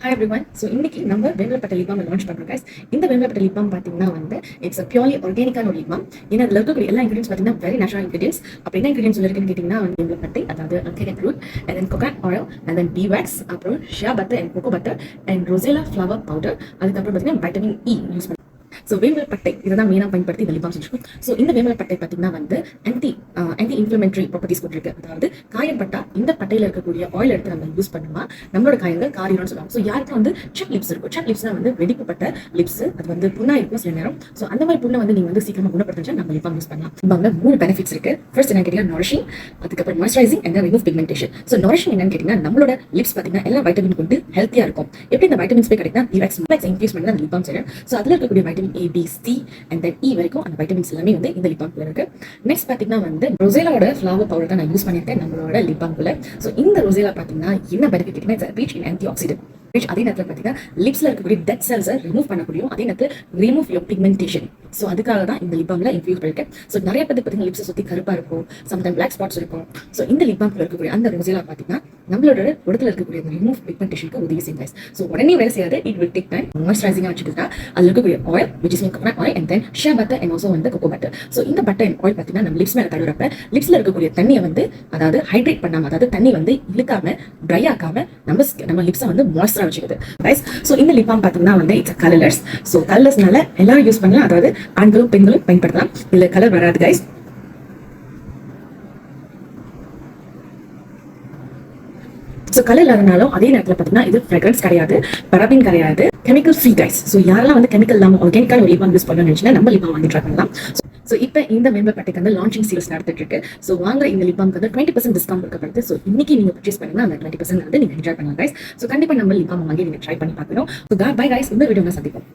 Hi everyone. So இன்னைக்கு நம்ம வேம்பலப்பட்ட lip balm launch பண்றோம் guys. இந்த வேம்பலப்பட்ட லிப் பாம் பாத்தீங்கன்னா வந்து it's a purely organic lip balm. ஏன்னா அதுல இருக்கக்கூடிய எல்லா ingredients பாத்தீங்கன்னா very natural ingredients. அப்படி என்ன ingredients இருக்குன்னு கேட்டீங்கன்னா வந்து வேம்பலப்பட்டை, அதாவது alkanet root, and then coconut oil, and then bee wax, அப்புறம் shea butter and cocoa butter, and rosella flower powder. அதுக்கப்புறம் பாத்தீங்கன்னா vitamin E யூஸ் ஸோ வேம்பலப்பட்டை இதை தான் மெயினாக பயன்படுத்தி இந்த லிப் பாம் செஞ்சுருக்கோம். ஸோ இந்த வேம்பலப்பட்டை பார்த்தீங்கன்னா வந்து ஆன்டி இன்ஃப்ளமெண்ட்ரி ப்ராப்பர்ட்டிஸ் கொண்டிருக்கு. அதாவது காயம் பட்டா இந்த பட்டையில் இருக்கக்கூடிய ஆயில் எடுத்து நம்ம யூஸ் பண்ணோமா நம்மளோட காயங்கள் காரிடும்னு சொல்லுவாங்க. ஸோ யாருக்கும் வந்து செப் லிப்ஸ் இருக்கும். செப் லிப்ஸ்னா வந்து வெடிக்கப்பட்ட லிப்ஸ், அது வந்து புண்ணா இருக்கும் சில நேரம். ஸோ அந்த மாதிரி புண்ணை வந்து நீங்கள் வந்து சீக்கிரமாக குணப்படுத்திச்சா நம்ம லிப் பாம் யூஸ் பண்ணலாம். இவங்க 3 பெனிஃபிட்ஸ் இருக்கு. ஃபர்ஸ்ட் என்ன கேட்டீங்கன்னா நாரிஷிங், அதுக்கப்புறம் moisturising and remove pigmentation. So nourishing என்னன்னு கேட்டீங்கன்னா நம்மளோட லிப்ஸ் பார்த்தீங்கன்னா எல்லா வைட்டமின் கொண்டு ஹெல்த்தியாக இருக்கும். எப்படி இந்த வைட்டமின்ஸ் போய் கிடைக்குன்னா இன்க்ரீஸ் பண்ணி அந்த லிப் பாம் செய்யணும். ஸோ அதில் இருக்கக்கூடிய vitamin A, B, C and then E வரைக்கும் அந்த வைட்டமின்ஸ் எல்லாமே வந்து இந்த லிப் பாம்ல இருக்கு. நெக்ஸ்ட் பாத்தீங்கன்னா வந்து ரொசேலாவோட ஃப்ளவர் பவுடர் தான் நான் யூஸ் பண்ணிருக்கேன் நம்மளோட லிப் பாம்ல. ஸோ இந்த ரொசேலா பாத்தீங்கன்னா என்ன பெனிஃபிட் கேட்டீங்கன்னா it's rich in anti accident. அதே நேரத்தில் பார்த்தீங்கன்னா லிப்ஸ்ல இருக்கக்கூடிய டெட் செல்ஸை ரிமூவ் பண்ணக்கூடியும், அதே நேரத்தில் ரிமூவ் யோர் பிக்மெண்டேஷன். ஸோ அதுக்காக தான் இந்த லிப் பாம்ல இன்ஃபியூஸ் பண்ணிருக்கேன். ஸோ நிறைய பேருக்கு பார்த்தீங்கன்னா லிப்ஸை சுற்றி கருப்பா இருக்கும், சம்டைம் பிளாக் ஸ்பாட்ஸ் இருக்கும். ஸோ இந்த லிப் பாம்ல இருக்கக்கூடிய அந்த ரொசேலா பார்த்தீங்கன்னா நம்மளோட உடத்துல இருக்கக்கூடிய ரிமூவ் பிக்மெண்டேஷனுக்கு உதவி செய்யும். ஸோ உடனே வேலை செய்யாது, இட் வில் டேக் டைம். மாய்ஸ்சரைசிங்காக வச்சுக்கிட்டா அதில் இருக்கக்கூடிய oil which is coconut oil and then shea butter and also வந்து cocoa butter. ஸோ இந்த பட்டர் அண்ட் ஆயில் பார்த்தீங்கன்னா நம்ம லிப்ஸ் மேலே தடவுறப்ப லிப்ஸ்ல இருக்கக்கூடிய தண்ணியை வந்து அதாவது ஹைட்ரேட் பண்ணாம, அதாவது தண்ணி வந்து இழுக்காம ட்ரை ஆக்காம நம்ம லிப்ஸை வந்து மாய்ஸ்சரா வச்சுக்குது. ஸோ இந்த லிப் பாம் பார்த்தீங்கன்னா வந்து இட்ஸ் கலர்லெஸ். ஸோ கலர்ஸ்னால எல்லாரும் யூஸ் பண்ணலாம், அதாவது ஆண்களும் பெண்களும் பயன்படுத்தலாம். இதுல கலர் வராது கைஸ். ஸோ கலர் இல்லாதனாலும் அதே நேரத்தில் பார்த்தீங்கன்னா இது ஃப்ரெக்ரன்ஸ் கிடையாது, பராபின் கிடையாது, கெமிக்கல் ஃப்ரீ கைஸ். ஸோ யாரெல்லாம் வந்து கெமிக்கல் இல்லாமல் ஆர்கானிக்கான ஒரு லிப் பாம் யூஸ் பண்ணணும்னு நினைச்சுன்னா நம்ம லிப் பாம் வாங்கி ட்ரை பண்ணலாம். ஸோ இப்போ இந்த வேம்பலப்பட்டைக்கு வந்து லான்ச்சிங் சேல்ஸ் நடந்துட்டு இருக்கு. ஸோ வாங்குற இந்த லிப் பாம்க்கு வந்து 20% டிஸ்கவுண்ட் கொடுக்கப்படுது. ஸோ இன்னைக்கு நீங்க பர்ச்சேஸ் பண்ணீங்கன்னா அந்த 20% வந்து நீங்க என்ஜாய் பண்ணலாம் கைஸ். ஸோ கண்டிப்பா நம்ம லிப் பாம் வாங்கி நீங்க ட்ரை பண்ணி பார்க்கணும். ஸோ பை கைஸ், இந்த வீடியோ சந்திப்போம்.